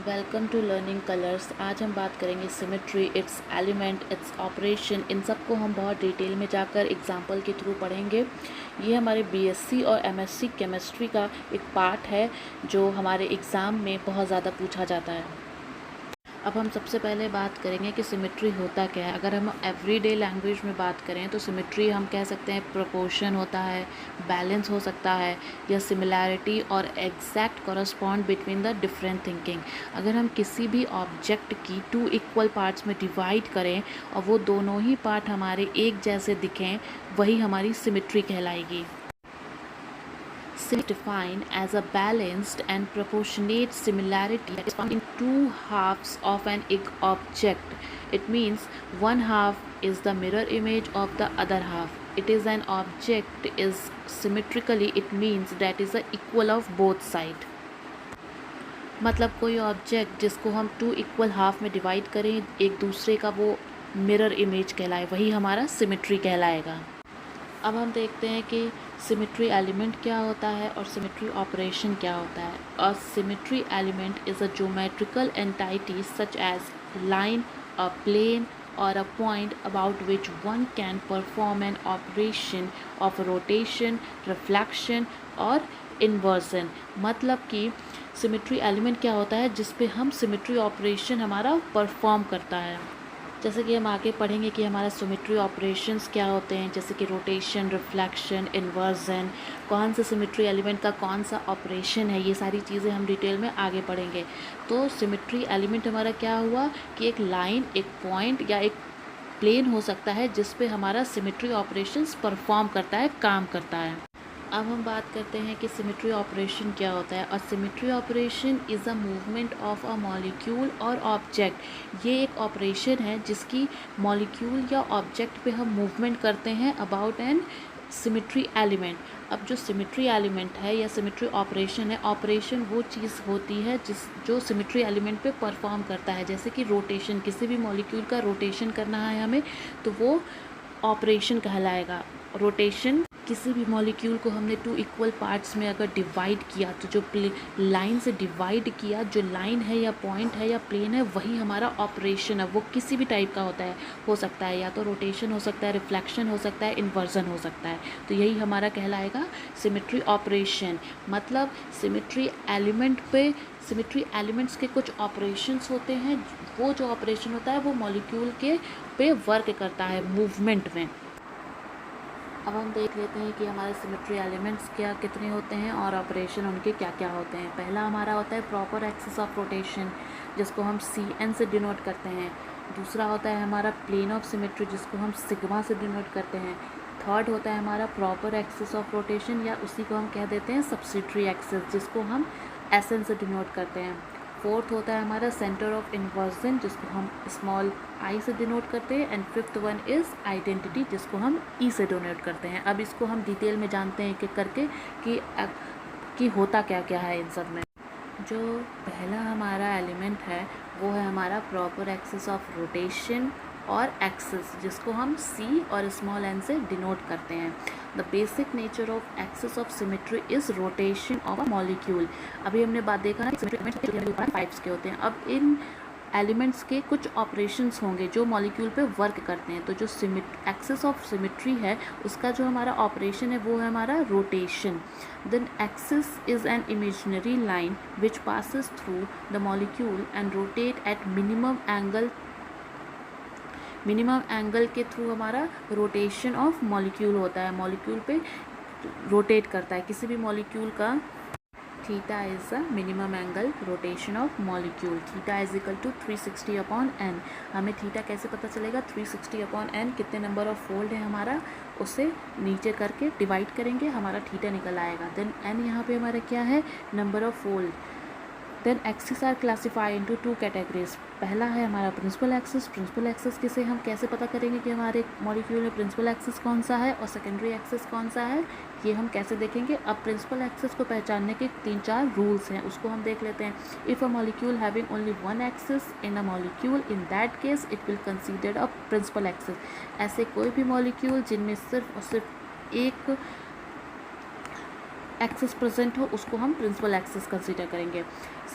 Welcome to learning colours. आज हम बात करेंगे symmetry, its element, its operation. इन सब को हम बहुत डिटेल में जाकर एग्जांपल के थ्रू पढ़ेंगे। ये हमारे बीएससी और एमएससी केमिस्ट्री का एक पार्ट है जो हमारे एग्ज़ाम में बहुत ज़्यादा पूछा जाता है। अब हम सबसे पहले बात करेंगे कि सिमेट्री होता क्या है। अगर हम एवरीडे लैंग्वेज में बात करें तो सिमेट्री हम कह सकते हैं प्रोपोर्शन होता है, बैलेंस हो सकता है, या सिमिलैरिटी और exact correspond between the different thinking. अगर हम किसी भी ऑब्जेक्ट की टू इक्वल पार्ट्स में डिवाइड करें और वो दोनों ही पार्ट हमारे एक जैसे दिखें, वही हमारी सिमेट्री कहलाएगी। Defined as a balanced and proportionate similarity that is found in two halves of an object. It means one half is the mirror image of the other half. It is an object is symmetrically, it means that is the equal of both side. मतलब कोई object जिसको हम two equal half में divide करें एक दूसरे का, वो मिरर इमेज कहलाए, वही हमारा सिमेट्री कहलाएगा। अब हम देखते हैं कि सिमेट्री एलिमेंट क्या होता है और सिमेट्री ऑपरेशन क्या होता है। A symmetry element is a geometrical entity such as line, a plane और a point about which one can perform an operation of rotation, reflection और इन्वर्जन। मतलब कि सिमेट्री एलिमेंट क्या होता है जिस पे हम सिमेट्री ऑपरेशन हमारा परफॉर्म करता है। जैसे कि हम आगे पढ़ेंगे कि हमारा सिमेट्री ऑपरेशंस क्या होते हैं, जैसे कि रोटेशन, रिफ्लेक्शन, इन्वर्जन, कौन सा सिमेट्री एलिमेंट का कौन सा ऑपरेशन है, ये सारी चीज़ें हम डिटेल में आगे पढ़ेंगे। तो सिमेट्री एलिमेंट हमारा क्या हुआ कि एक लाइन, एक पॉइंट या एक प्लेन हो सकता है जिस पे हमारा सिमेट्री ऑपरेशंस परफॉर्म करता है, काम करता है। अब हम बात करते हैं कि सिमेट्री ऑपरेशन क्या होता है। और symmetry operation is a movement of a molecule और ऑब्जेक्ट। ये एक ऑपरेशन है जिसकी मॉलिक्यूल या ऑब्जेक्ट पे हम मूवमेंट करते हैं अबाउट एन सिमेट्री एलिमेंट। अब जो सिमेट्री एलिमेंट है या सिमेट्री ऑपरेशन है, ऑपरेशन वो चीज़ होती है जो सिमेट्री एलिमेंट पे परफॉर्म करता है। जैसे कि रोटेशन, किसी भी मॉलिक्यूल का रोटेशन करना है हमें, तो वो ऑपरेशन कहलाएगा। रोटेशन, किसी भी मॉलिक्यूल को हमने टू इक्वल पार्ट्स में अगर डिवाइड किया, तो जो लाइन से डिवाइड किया, जो लाइन है या पॉइंट है या प्लेन है, वही हमारा ऑपरेशन है। वो किसी भी टाइप का होता है, हो सकता है या तो रोटेशन हो सकता है, रिफ्लेक्शन हो सकता है, इन्वर्जन हो सकता है। तो यही हमारा कहलाएगा सिमेट्री ऑपरेशन। मतलब सिमेट्री एलिमेंट पे, सिमेट्री एलिमेंट्स के कुछ ऑपरेशंस होते हैं, वो जो ऑपरेशन होता है वो मॉलिक्यूल के पे वर्क करता है मूवमेंट में। अब हम देख लेते हैं कि हमारे सिमेट्री एलिमेंट्स क्या कितने होते हैं और ऑपरेशन उनके क्या क्या होते हैं। पहला हमारा होता है प्रॉपर एक्सिस ऑफ रोटेशन, जिसको हम CN से डिनोट करते हैं। दूसरा होता है हमारा प्लेन ऑफ सिमेट्री, जिसको हम सिग्मा से डिनोट करते हैं। थर्ड होता है हमारा प्रॉपर एक्सिस ऑफ रोटेशन, या उसी को हम कह देते हैं सब्सिडियरी एक्सिस, जिसको हम SN से डिनोट करते हैं। फोर्थ होता है हमारा सेंटर ऑफ इन्वर्जन, जिसको हम स्मॉल I से डिनोट करते हैं। And fifth one is identity, जिसको हम E से डिनोट करते हैं। अब इसको हम डिटेल में जानते हैं कि होता क्या क्या है इन सब में। जो पहला हमारा एलिमेंट है वो है हमारा प्रॉपर एक्सिस ऑफ रोटेशन और एक्सिस, जिसको हम C और स्मॉल n से डिनोट करते हैं। The basic nature of axis of symmetry is rotation of a molecule. अभी हमने बात देखा ना कि टाइप्स के होते हैं। अब इन एलिमेंट्स के कुछ ऑपरेशंस होंगे जो मॉलिक्यूल पे वर्क करते हैं। तो जो एक्सिस ऑफ सिमेट्री है, उसका जो हमारा ऑपरेशन है वो है हमारा rotation. Then axis is an imaginary line which passes through the molecule and rotate at minimum angle के थ्रू हमारा रोटेशन ऑफ मॉलिक्यूल होता है। मॉलिक्यूल पे रोटेट करता है किसी भी मॉलिक्यूल का। Theta is the minimum angle rotation of molecule. Theta is equal to 360/n। हमें थीटा कैसे पता चलेगा? 360/n कितने नंबर ऑफ फोल्ड है हमारा, उसे नीचे करके डिवाइड करेंगे, हमारा थीटा निकल आएगा। देन n यहाँ पे हमारा क्या है? Number of fold. Then axis are classify into two categories. पहला है हमारा प्रिंसिपल एक्सिस। प्रिंसिपल एक्सिस किसे हम कैसे पता करेंगे कि हमारे मॉलिक्यूल में प्रिंसिपल एक्सिस कौन सा है और सेकेंडरी एक्सिस कौन सा है, ये हम कैसे देखेंगे। अब प्रिंसिपल एक्सिस को पहचानने के 3-4 रूल्स हैं, उसको हम देख लेते हैं। If a molecule having only one axis in a molecule, in that case it will considered a principal axis. ऐसे कोई भी मॉलिक्यूल जिनमें सिर्फ और सिर्फ एक एक्सिस प्रेजेंट हो, उसको हम प्रिंसिपल एक्सिस कंसीडर करेंगे।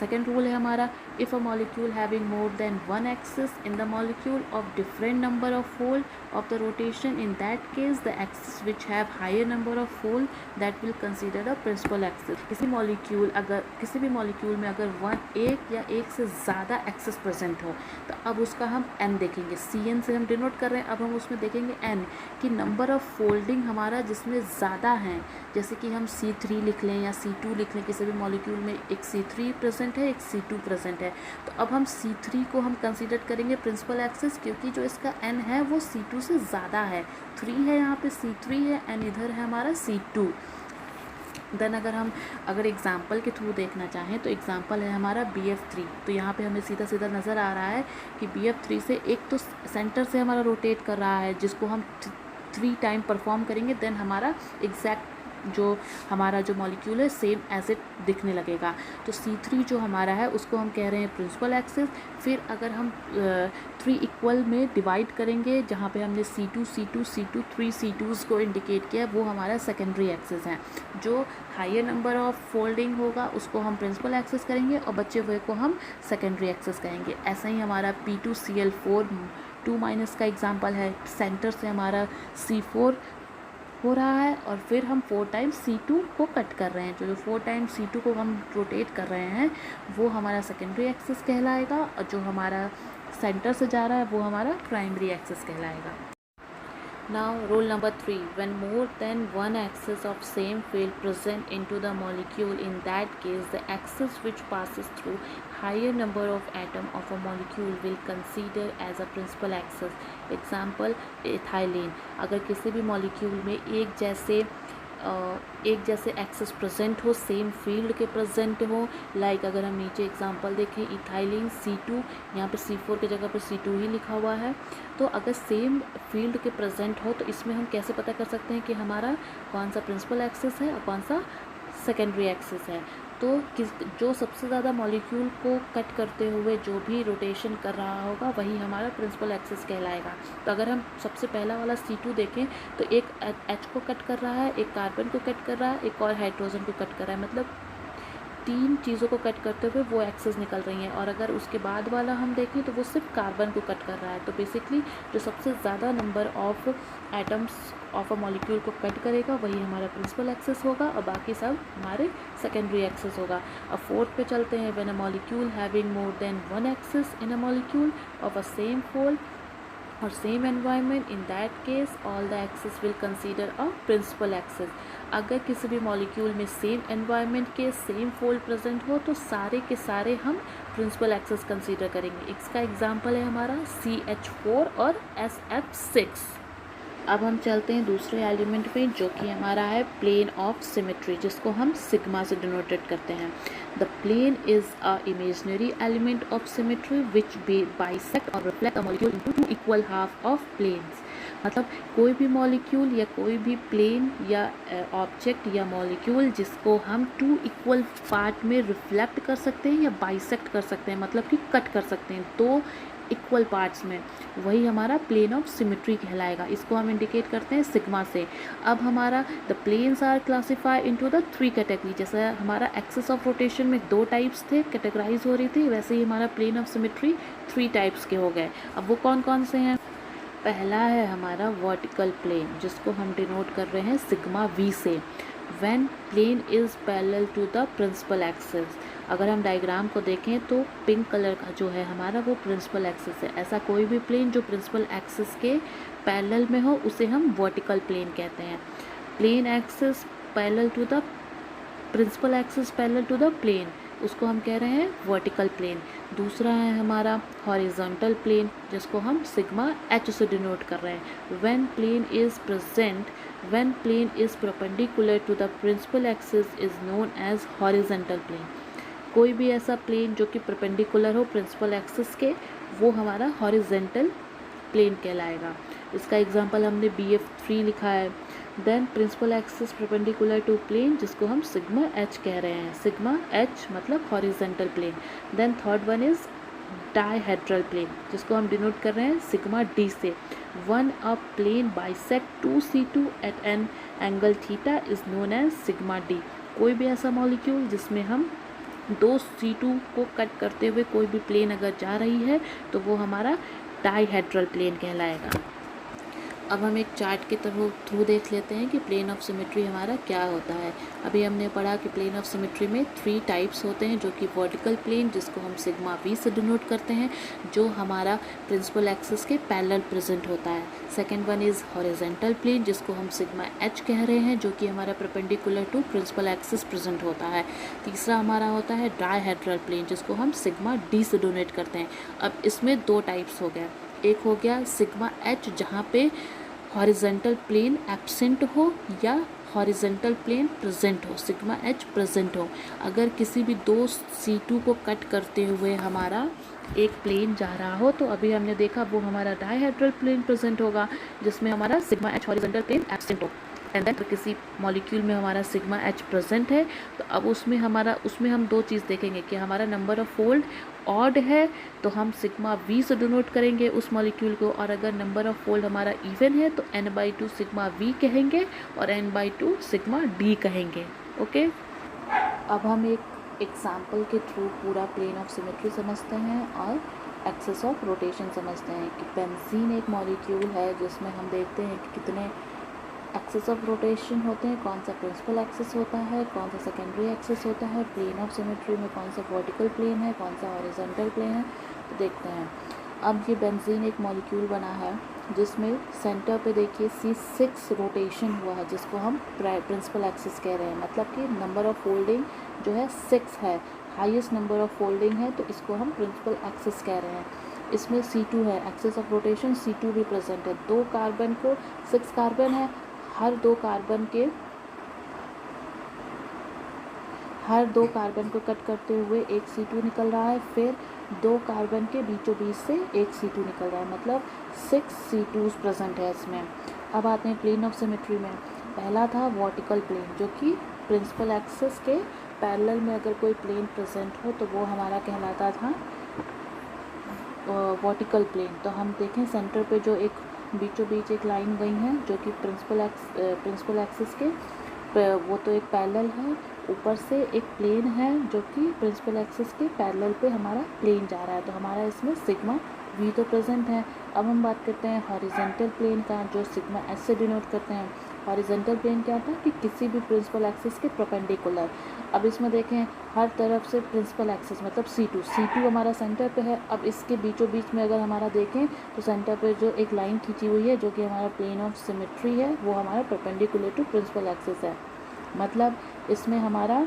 सेकेंड रूल है हमारा, if a molecule having more than one axis in the molecule of different number of fold of the rotation, in that case the axis which have higher number of fold that will consider the principal axis. किसी भी molecule में अगर एक या एक से ज़्यादा axis present हो तो अब उसका हम n देखेंगे, Cn से हम डिनोट कर रहे हैं, अब हम उसमें देखेंगे n कि नंबर ऑफ फोल्डिंग हमारा जिसमें ज़्यादा है, जैसे कि हम C3 लिख लें या C2 लिख लें, किसी भी मॉलिक्यूल में एक C3 प्रेजेंट है, एक C2 प्रेजेंट है, तो अब हम C3 को हम कंसीडर करेंगे प्रिंसिपल एक्सिस, क्योंकि जो इसका n है वो C2 से ज़्यादा है, 3 है यहाँ पे, C3 है एंड इधर है हमारा C2। देन अगर एग्जाम्पल के थ्रू देखना चाहें तो एग्जाम्पल है हमारा BF3, तो यहाँ पे हमें सीधा सीधा नज़र आ रहा है कि BF3 से एक तो सेंटर से हमारा रोटेट कर रहा है जिसको हम 3 टाइम परफॉर्म करेंगे, देन हमारा एग्जैक्ट जो मॉलिक्यूल है सेम एज इट दिखने लगेगा। तो C3 जो हमारा है उसको हम कह रहे हैं प्रिंसिपल एक्सिस। फिर अगर हम 3 इक्वल में डिवाइड करेंगे, जहाँ पे हमने C2 3 C2s को इंडिकेट किया, वो हमारा सेकेंडरी एक्सिस है। जो हायर नंबर ऑफ फोल्डिंग होगा उसको हम प्रिंसिपल एक्सिस करेंगे और बचे हुए को हम सेकेंडरी एक्सिस कहेंगे। ऐसा ही हमारा P2Cl4 2- का एग्जाम्पल है, सेंटर से हमारा C4 हो रहा है और फिर हम 4 टाइम्स C2 को कट कर रहे हैं। जो 4 टाइम्स C2 को हम रोटेट कर रहे हैं वो हमारा सेकेंडरी एक्सिस कहलाएगा और जो हमारा सेंटर से जा रहा है वो हमारा प्राइमरी एक्सिस कहलाएगा। Now rule number 3, when more than one axis of same field present into the molecule, in that case the axis which passes through higher number of atom of a molecule will consider as a principal axis. Example ethylene, अगर किसी भी molecule में एक जैसे axis present हो, same field के present हो, like अगर हम नीचे एग्जांपल देखें इथाइलिन C2, यहाँ पे C4 की जगह पर C2 ही लिखा हुआ है, तो अगर सेम फील्ड के प्रेजेंट हो तो इसमें हम कैसे पता कर सकते हैं कि हमारा कौन सा प्रिंसिपल एक्सिस है और कौन सा सेकेंडरी एक्सिस है। तो जो सबसे ज़्यादा मॉलिक्यूल को कट करते हुए जो भी रोटेशन कर रहा होगा वही हमारा प्रिंसिपल एक्सिस कहलाएगा। तो अगर हम सबसे पहला वाला C2 देखें तो एक H को कट कर रहा है, एक कार्बन को कट कर रहा है, एक और हाइड्रोजन को कट कर रहा है, मतलब 3 चीज़ों को कट करते हुए वो एक्सेस निकल रही हैं। और अगर उसके बाद वाला हम देखें तो वो सिर्फ कार्बन को कट कर रहा है। तो बेसिकली जो सबसे ज़्यादा number of atoms of a molecule को कट करेगा वही हमारा प्रिंसिपल एक्सेस होगा और बाकी सब हमारे सेकेंडरी एक्सेस होगा। अब फोर्थ पे चलते हैं, when a molecule having more than one axes in a molecule of a same fold or same environment, in that case all the axis will consider a principal axis. अगर किसी भी molecule में same environment के same fold present हो तो सारे के सारे हम प्रिंसिपल एक्सिस कंसीडर करेंगे। इसका एग्जांपल है हमारा CH4 और SF6। अब हम चलते हैं दूसरे एलिमेंट पे जो कि हमारा है प्लेन ऑफ सिमेट्री, जिसको हम सिग्मा से डिनोटेड करते हैं। The plane is a imaginary element of symmetry which bisect और reflect a molecule into 2 equal half of planes. मतलब कोई भी मॉलिक्यूल या कोई भी प्लेन या ऑब्जेक्ट या मॉलिक्यूल जिसको हम 2 इक्वल पार्ट में रिफ्लेक्ट कर सकते हैं या बाइसेक्ट कर सकते हैं, मतलब कि कट कर सकते हैं 2 इक्वल पार्ट्स में, वही हमारा प्लेन ऑफ सिमेट्री कहलाएगा। इसको हम इंडिकेट करते हैं सिग्मा से। अब हमारा the planes are classified into the 3 category. जैसे हमारा एक्सिस ऑफ रोटेशन में 2 टाइप्स थे, कैटेगराइज हो रही थी, वैसे ही हमारा प्लेन ऑफ सिमेट्री 3 टाइप्स के हो गए। अब वो कौन कौन से हैं? पहला है हमारा वर्टिकल प्लेन, जिसको हम डिनोट कर रहे हैं सिग्मा V से। When plane is parallel to the principal axis. अगर हम डायग्राम को देखें तो पिंक कलर का जो है हमारा वो प्रिंसिपल एक्सिस है। ऐसा कोई भी प्लेन जो प्रिंसिपल एक्सिस के पैरेलल में हो उसे हम वर्टिकल प्लेन कहते हैं। Plane axis parallel to the principal axis parallel to the plane, उसको हम कह रहे हैं वर्टिकल प्लेन। दूसरा है हमारा हॉरिजॉन्टल प्लेन, जिसको हम सिग्मा H से डिनोट कर रहे हैं। When plane is perpendicular to the principal axis is known as horizontal plane. कोई भी ऐसा प्लेन जो कि परपेंडिकुलर हो प्रिंसिपल एक्सिस के, वो हमारा हॉरिजॉन्टल प्लेन कहलाएगा। इसका एग्जांपल हमने BF3 लिखा है। Then principal axis perpendicular to plane, जिसको हम सिग्मा H कह रहे हैं। सिग्मा H मतलब horizontal plane. Then third one is dihedral plane, जिसको हम डिनोट कर रहे हैं सिग्मा D से। One a plane bisect 2C2 at an angle theta is known as sigma D। कोई भी ऐसा मॉलिक्यूल जिसमें हम दो C2 को कट करते हुए कोई भी प्लेन अगर जा रही है तो वो हमारा डाईहेड्रल प्लेन कहलाएगा। अब हम एक चार्ट के थ्रू देख लेते हैं कि प्लेन ऑफ सिमेट्री हमारा क्या होता है। अभी हमने पढ़ा कि प्लेन ऑफ सिमेट्री में 3 टाइप्स होते हैं, जो कि वर्टिकल प्लेन जिसको हम सिग्मा वी से डिनोट करते हैं, जो हमारा प्रिंसिपल एक्सिस के पैरेलल प्रेजेंट होता है। Second one is horizontal plane जिसको हम सिग्मा एच कह रहे हैं, जो कि हमारा perpendicular to principal axis present होता है। तीसरा हमारा होता है डाईहेड्रल प्लेन जिसको हम सिग्मा डी से डोनेट करते हैं। अब इसमें 2 टाइप्स हो गया, एक हो गया सिग्मा एच जहाँ पे हॉरिजेंटल प्लेन एब्सेंट हो या हॉरिजेंटल प्लेन प्रेजेंट हो, सिग्मा एच प्रेजेंट हो। अगर किसी भी दो C2 को कट करते हुए हमारा एक प्लेन जा रहा हो तो अभी हमने देखा वो हमारा डाईहेड्रल प्लेन प्रेजेंट होगा जिसमें हमारा sigma h horizontal plane absent हो। एंड देन किसी मॉलिक्यूल में हमारा सिग्मा एच प्रेजेंट है तो अब उसमें हम 2 चीज़ देखेंगे कि हमारा नंबर ऑफ फोल्ड ऑड है तो हम सिग्मा वी से डिनोट करेंगे उस मॉलिक्यूल को, और अगर नंबर ऑफ फोल्ड हमारा इवन है तो n/2 सिग्मा वी कहेंगे और n/2 सिग्मा डी कहेंगे। ओके, अब हम एक एग्जाम्पल के थ्रू पूरा प्लेन ऑफ सिमेट्री समझते हैं और एक्सिस ऑफ रोटेशन समझते हैं कि बेंजीन एक मॉलिक्यूल है जिसमें हम देखते हैं कि कितने एक्सिस ऑफ रोटेशन होते हैं, कौन सा प्रिंसिपल एक्सिस होता है, कौन सा सेकेंडरी एक्सिस होता है, प्लेन ऑफ सिमेट्री में कौन सा वर्टिकल प्लेन है, कौन सा हॉरिजॉन्टल प्लेन है, तो देखते हैं। अब ये बेंजीन एक मॉलिक्यूल बना है जिसमें सेंटर पे देखिए C6 रोटेशन हुआ है जिसको हम प्रिंसिपल एक्सिस कह रहे हैं, मतलब कि नंबर ऑफ फोल्डिंग जो है 6 है, हाईएस्ट नंबर ऑफ फोल्डिंग है तो इसको हम प्रिंसिपल एक्सिस कह रहे हैं। इसमें C2 है, एक्सिस ऑफ रोटेशन C2 भी प्रेजेंट है, 2 कार्बन को 6 कार्बन है, हर दो कार्बन को कट करते हुए एक C2 निकल रहा है, फिर 2 कार्बन के बीचों बीच से एक C2 निकल रहा है, मतलब 6 C2s प्रेजेंट है इसमें। अब आते हैं प्लेन ऑफ सिमेट्री में। पहला था वर्टिकल प्लेन जो कि प्रिंसिपल एक्सिस के पैरेलल में अगर कोई प्लेन प्रेजेंट हो तो वो हमारा कहलाता था वर्टिकल प्लेन। तो हम देखें सेंटर पे जो एक बीचों बीच एक लाइन गई है जो कि प्रिंसिपल एक्सिस के वो तो एक पैरेलल है, ऊपर से एक प्लेन है जो कि प्रिंसिपल एक्सिस के पैरेलल पे हमारा प्लेन जा रहा है, तो हमारा इसमें सिग्मा वी तो प्रेजेंट है। अब हम बात करते हैं हॉरिजॉन्टल प्लेन का जो सिग्मा एस से डिनोट करते हैं। हॉरिजॉन्टल प्लेन क्या था कि किसी भी प्रिंसिपल एक्सिस के परपेंडिकुलर। अब इसमें देखें हर तरफ से प्रिंसिपल एक्सिस मतलब C2 हमारा सेंटर पे है। अब इसके बीचों बीच में अगर हमारा देखें तो सेंटर पे जो एक लाइन खींची हुई है जो कि हमारा प्लेन ऑफ सिमेट्री है वो हमारा परपेंडिकुलर टू प्रिंसिपल एक्सिस है, मतलब इसमें हमारा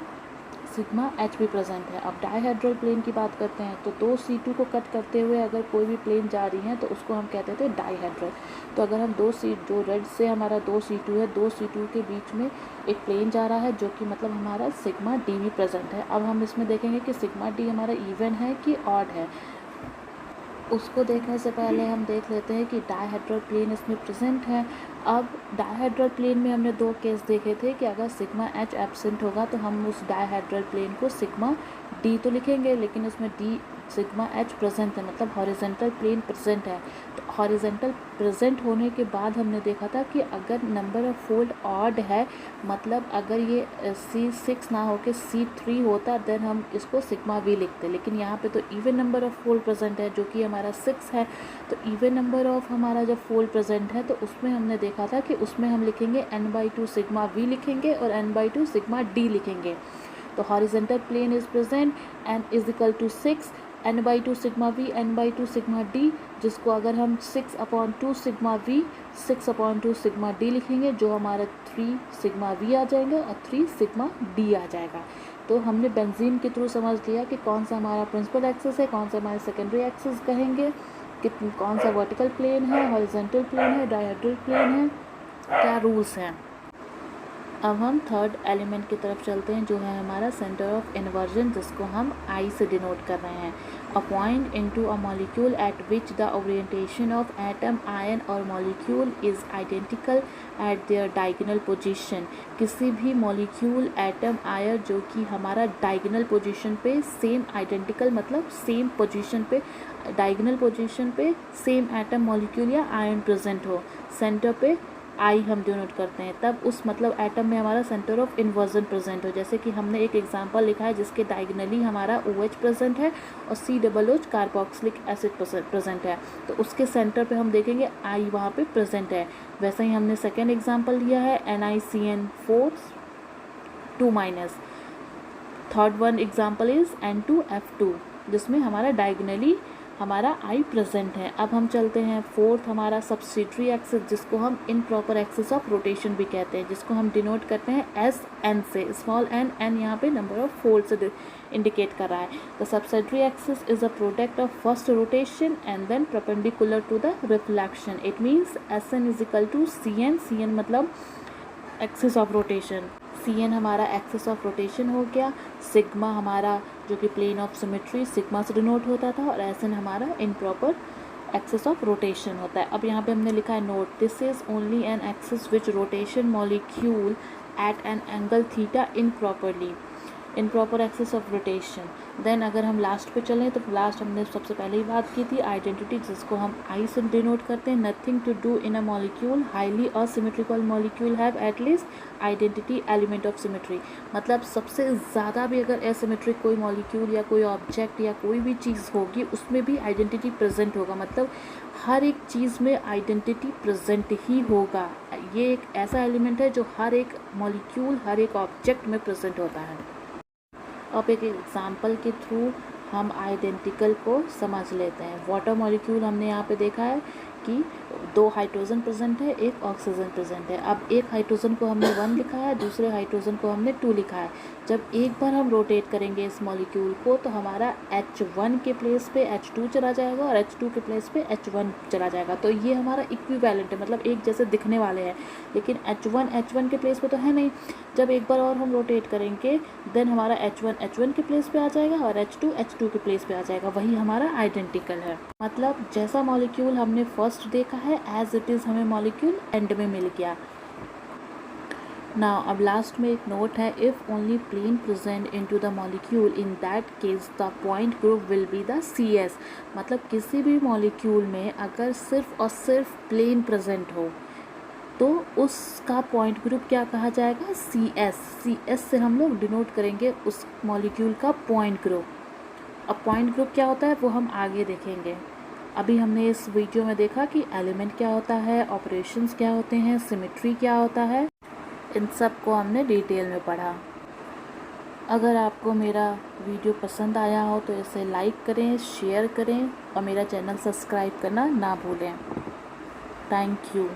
सिग्मा एच भी प्रेजेंट है। अब डाईहेड्रल प्लेन की बात करते हैं तो 2 C2 को कट करते हुए अगर कोई भी प्लेन जा रही है तो उसको हम कहते थे डाईहेड्रल। तो अगर हम जो रेड से हमारा 2 C2 है, 2 C2 के बीच में एक प्लेन जा रहा है जो कि मतलब हमारा सिग्मा डी भी प्रेजेंट है। अब हम इसमें देखेंगे कि सिग्मा डी हमारा इवन है कि ऑड है। उसको देखने से पहले हम देख लेते हैं कि डाईहेड्रल प्लेन इसमें प्रेजेंट है। अब डाईहेड्रल प्लेन में हमने 2 केस देखे थे कि अगर सिग्मा एच एब्सेंट होगा तो हम उस डाईहेड्रल प्लेन को सिग्मा डी तो लिखेंगे, लेकिन उसमें डी सिग्मा एच प्रेजेंट है, मतलब हॉरिजॉन्टल प्लेन प्रेजेंट है। तो हॉरिजॉन्टल प्रेजेंट होने के बाद हमने देखा था कि अगर नंबर ऑफ फोल्ड ऑड है, मतलब अगर ये C6 ना होकर C3 होता देन हम इसको सिग्मा वी लिखते, लेकिन यहाँ पे तो even number of fold present है जो कि हमारा 6 है। तो इवन नंबर ऑफ हमारा जब फोल्ड प्रेजेंट है तो उसमें हमने देखा था कि उसमें हम लिखेंगे n/2 सिग्मा वी लिखेंगे और n/2 सिग्मा डी लिखेंगे। तो horizontal plane is present n is equal to 6 n/2 sigma v n/2 sigma d, जिसको अगर हम 6/2 सिग्मा वी 6/2 सिग्मा डी लिखेंगे जो हमारा 3 सिग्मा वी आ जाएगा और 3 सिग्मा डी आ जाएगा। तो हमने बेंजीन के थ्रू समझ लिया कि कौन सा हमारा प्रिंसिपल एक्सिस है, कौन सा हमारा सेकेंडरी एक्सिस कहेंगे, कि कौन सा वर्टिकल प्लेन है, हॉरिजॉन्टल प्लेन है, डायहेड्रल प्लेन है, क्या रूल्स हैं। अब हम थर्ड एलिमेंट की तरफ चलते हैं जो है हमारा सेंटर ऑफ इन्वर्जन, जिसको हम आई से डिनोट कर रहे हैं। A point into a molecule at which the orientation of atom ion और molecule is identical at their diagonal position. किसी भी मॉलिक्यूल एटम आयन जो कि हमारा डायगोनल पोजीशन पे सेम आइडेंटिकल मतलब सेम पोजीशन पे डायगोनल पोजीशन पे सेम एटम मॉलिक्यूल या आयन प्रेजेंट हो, सेंटर पे आई हम डिनोट करते हैं, तब उस मतलब एटम में हमारा सेंटर ऑफ इन्वर्जन प्रेजेंट हो। जैसे कि हमने एक एग्जांपल लिखा है जिसके डायगनली हमारा OH प्रेजेंट है और COOH कार्बोक्सिलिक एसिड प्रेजेंट है, तो उसके सेंटर पे हम देखेंगे आई वहाँ पे प्रेजेंट है। वैसे ही हमने सेकेंड एग्जाम्पल लिया है NiCN4 2-। Third one example is N2F2 जिसमें हमारा डायगनली हमारा आई प्रेजेंट है। अब हम चलते हैं फोर्थ हमारा सब्सिडियरी एक्सिस, जिसको हम इनप्रॉपर एक्सिस ऑफ रोटेशन भी कहते हैं, जिसको हम डिनोट करते हैं SN से, स्मॉल n यहाँ पे नंबर ऑफ फोल्ड से इंडिकेट कर रहा है। The subsidiary axis is a product of first rotation and then perpendicular to the reflection. It means SN is equal to CN मतलब एक्सिस ऑफ रोटेशन, CN हमारा axis of rotation हो गया, sigma हमारा जो कि प्लेन ऑफ सिमेट्री सिग्मा से denote होता था, और SN हमारा इनप्रॉपर एक्सिस ऑफ रोटेशन होता है। अब यहाँ पे हमने लिखा है note, this is only an axis which rotation molecule at an angle theta improper axis of rotation. Then अगर हम लास्ट पे चलें तो लास्ट हमने सबसे पहले ही बात की थी आइडेंटिटी, जिसको हम आई से डिनोट करते हैं। Nothing to do in a molecule, highly asymmetrical molecule have at least identity element of symmetry. मतलब सबसे ज़्यादा भी अगर एसिमेट्रिक कोई मॉलिक्यूल या कोई ऑब्जेक्ट या कोई भी चीज़ होगी उसमें भी आइडेंटिटी प्रेजेंट होगा, मतलब हर एक चीज़ में आइडेंटिटी प्रेजेंट ही होगा। ये एक ऐसा एलिमेंट है जो हर एक मॉलिक्यूल हर एक ऑब्जेक्ट में प्रेजेंट होता है। अब एक एग्जाम्पल के थ्रू हम आइडेंटिकल को समझ लेते हैं। वाटर मॉलिक्यूल हमने यहाँ पे देखा है कि 2 हाइड्रोजन प्रेजेंट है, 1 ऑक्सीजन प्रेजेंट है। अब एक हाइड्रोजन को हमने 1 लिखा है, दूसरे हाइड्रोजन को हमने 2 लिखा है। जब एक बार हम रोटेट करेंगे इस मॉलिक्यूल को तो हमारा H1 के प्लेस पे H2 चला जाएगा और H2 के प्लेस पे H1 चला जाएगा। तो ये हमारा इक्विवेलेंट है, मतलब एक जैसे दिखने वाले हैं, लेकिन H1 के प्लेस पे तो है नहीं। जब एक बार और हम रोटेट करेंगे देन हमारा H1 के प्लेस पे आ जाएगा और H2 के प्लेस पे आ जाएगा, वही हमारा आइडेंटिकल है। मतलब जैसा मॉलिक्यूल हमने फर्स्ट देखा है एज इट इज़ हमें मॉलिक्यूल एंड में मिल गया। नाउ अब लास्ट में एक नोट है, if only plane present into the molecule in that case the point group will be the CS। मतलब किसी भी मॉलिक्यूल में अगर सिर्फ और सिर्फ प्लेन प्रेजेंट हो तो उसका पॉइंट ग्रुप क्या कहा जाएगा, CS से हम लोग डिनोट करेंगे उस मॉलिक्यूल का पॉइंट ग्रुप। अब पॉइंट ग्रुप क्या होता है वो हम आगे देखेंगे। अभी हमने इस वीडियो में देखा कि एलिमेंट क्या होता है, ऑपरेशंस क्या होते हैं, सिमेट्री क्या होता है, इन सब को हमने डिटेल में पढ़ा। अगर आपको मेरा वीडियो पसंद आया हो तो इसे लाइक करें, शेयर करें और मेरा चैनल सब्सक्राइब करना ना भूलें। Thank you.